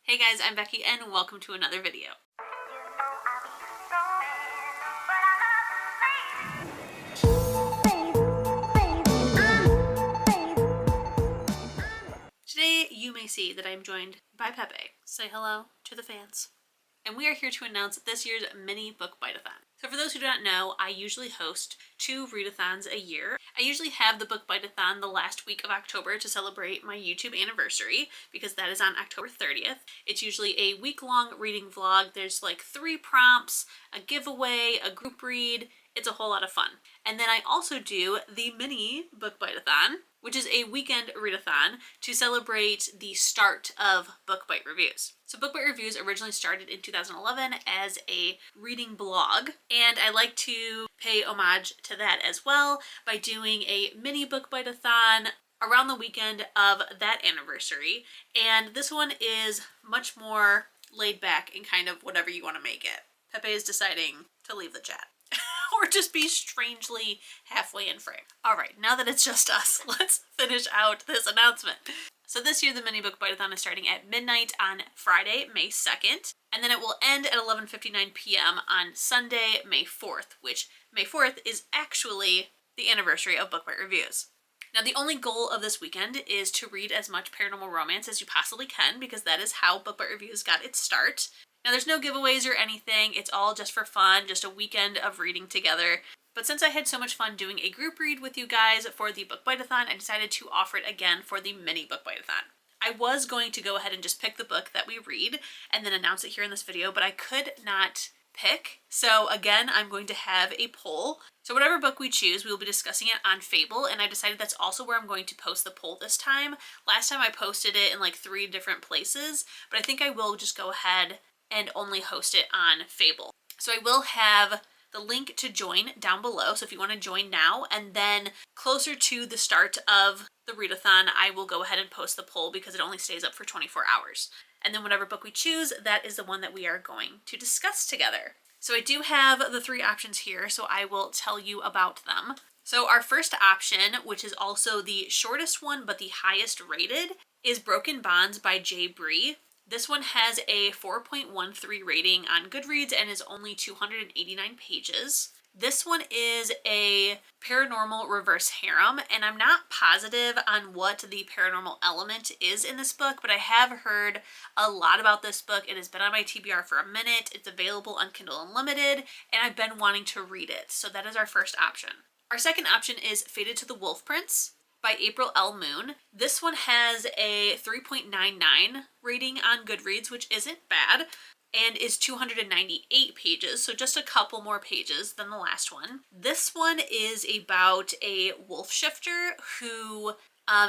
Hey guys, I'm Becky and welcome to another video. Today you may see that I'm joined by Pepe. Say hello to the fans. And we are here to announce this year's mini book Bite-A-Thon. So for those who do not know, I usually host 2 readathons a year. I usually have the book Bite-A-Thon the last week of October to celebrate my YouTube anniversary, because that is on October 30th. It's usually a week-long reading vlog. There's like 3 prompts, a giveaway, a group read. It's a whole lot of fun. And then I also do the mini book Bite-A-Thon, which is a weekend readathon to celebrate the start of Book Bite Reviews. So Book Bite Reviews originally started in 2011 as a reading blog, and I like to pay homage to that as well by doing a mini Book Bite-A-thon around the weekend of that anniversary. And this one is much more laid back and kind of whatever you want to make it. Pepe is deciding to leave the chat. Or just be strangely halfway in frame. Alright, now that it's just us, let's finish out this announcement. So this year the mini book Bite-A-Thon is starting at midnight on Friday, May 2nd, and then it will end at 11:59 p.m. on Sunday, May 4th, which May 4th is actually the anniversary of Book Bite Reviews. Now the only goal of this weekend is to read as much paranormal romance as you possibly can, because that is how Book Bite Reviews got its start. Now there's no giveaways or anything, it's all just for fun, just a weekend of reading together. But since I had so much fun doing a group read with you guys for the Book Bite-A-thon, I decided to offer it again for the mini Book Bite-A-thon. I was going to go ahead and just pick the book that we read and then announce it here in this video, but I could not pick. So again, I'm going to have a poll. So whatever book we choose, we will be discussing it on Fable, and I decided that's also where I'm going to post the poll this time. Last time I posted it in like 3 different places, but I think I will just go ahead and only host it on Fable. So I will have the link to join down below, so if you want to join now, and then closer to the start of the readathon, I will go ahead and post the poll because it only stays up for 24 hours. And then whatever book we choose, that is the one that we are going to discuss together. So I do have the 3 options here, so I will tell you about them. So our first option, which is also the shortest one but the highest rated, is Broken Bonds by J. Bree. This one has a 4.13 rating on Goodreads and is only 289 pages. This one is a paranormal reverse harem, and I'm not positive on what the paranormal element is in this book, but I have heard a lot about this book. It has been on my TBR for a minute. It's available on Kindle Unlimited, and I've been wanting to read it. So that is our first option. Our second option is Fated to the Wolf Prince by April L. Moon. This one has a 3.99 rating on Goodreads, which isn't bad, and is 298 pages, so just a couple more pages than the last one. This one is about a wolf shifter who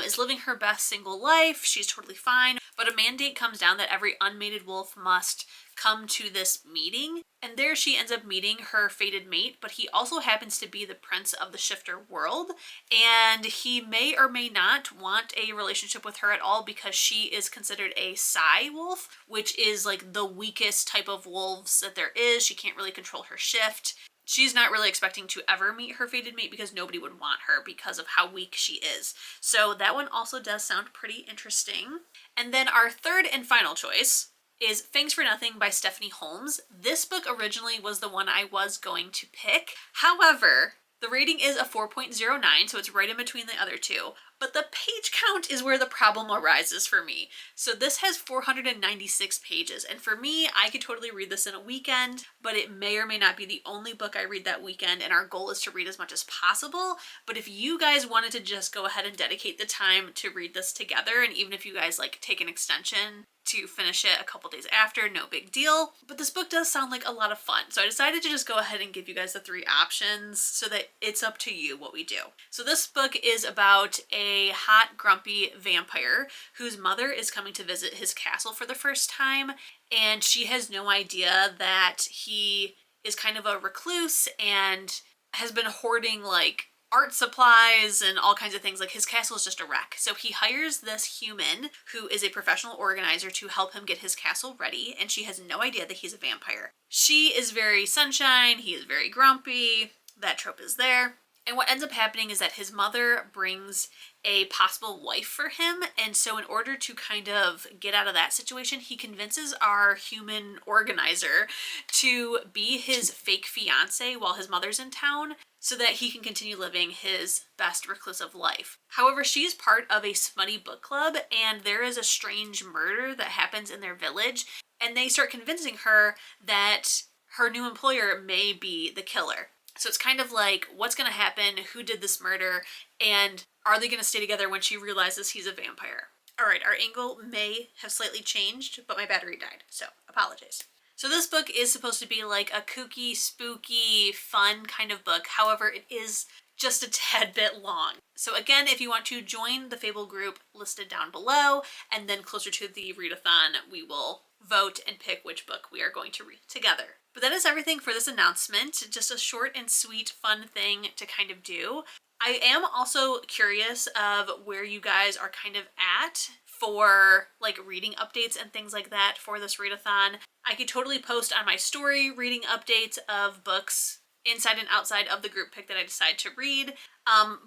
is living her best single life. She's totally fine, but a mandate comes down that every unmated wolf must come to this meeting, and there she ends up meeting her fated mate, but he also happens to be the prince of the shifter world, and he may or may not want a relationship with her at all because she is considered a Psy wolf, which is like the weakest type of wolves that there is. She can't really control her shift. She's not really expecting to ever meet her fated mate because nobody would want her because of how weak she is. So that one also does sound pretty interesting. And then our third and final choice is Fangs for Nothing by Stephanie Holmes. This book originally was the one I was going to pick. However, the rating is a 4.09, so it's right in between the other 2. But the page count is where the problem arises for me. So this has 496 pages, and for me, I could totally read this in a weekend, but it may or may not be the only book I read that weekend, and our goal is to read as much as possible. But if you guys wanted to just go ahead and dedicate the time to read this together, and even if you guys like take an extension to finish it a couple days after, no big deal. But this book does sound like a lot of fun, so I decided to just go ahead and give you guys the 3 options so that it's up to you what we do. So this book is about a hot, grumpy vampire whose mother is coming to visit his castle for the first time, and she has no idea that he is kind of a recluse and has been hoarding like art supplies and all kinds of things. Like his castle is just a wreck. So he hires this human who is a professional organizer to help him get his castle ready, and she has no idea that he's a vampire. She is very sunshine, he is very grumpy. That trope is there. And what ends up happening is that his mother brings a possible wife for him. And so in order to kind of get out of that situation, he convinces our human organizer to be his fake fiance while his mother's in town so that he can continue living his best reclusive life. However, she's part of a smutty book club, and there is a strange murder that happens in their village, and they start convincing her that her new employer may be the killer. So it's kind of like, what's going to happen? Who did this murder? And are they going to stay together when she realizes he's a vampire? All right, our angle may have slightly changed, but my battery died, so apologies. So this book is supposed to be like a kooky, spooky, fun kind of book. However, it is just a tad bit long. So again, if you want to join the Fable group listed down below, and then closer to the readathon, we will vote and pick which book we are going to read together. But that is everything for this announcement. Just a short and sweet, fun thing to kind of do. I am also curious of where you guys are kind of at for like reading updates and things like that for this readathon. I could totally post on my story reading updates of books inside and outside of the group pick that I decide to read.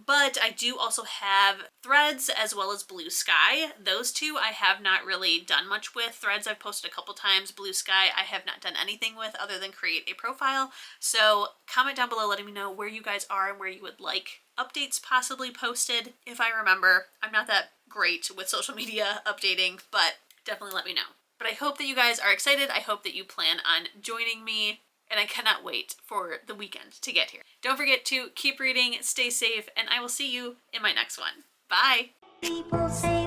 But I do also have Threads as well as Blue Sky. Those two I have not really done much with. Threads I've posted a couple times. Blue Sky I have not done anything with other than create a profile. So comment down below letting me know where you guys are and where you would like updates possibly posted. If I remember, I'm not that great with social media updating, but definitely let me know. But I hope that you guys are excited. I hope that you plan on joining me. And I cannot wait for the weekend to get here. Don't forget to keep reading, stay safe, and I will see you in my next one. Bye! People say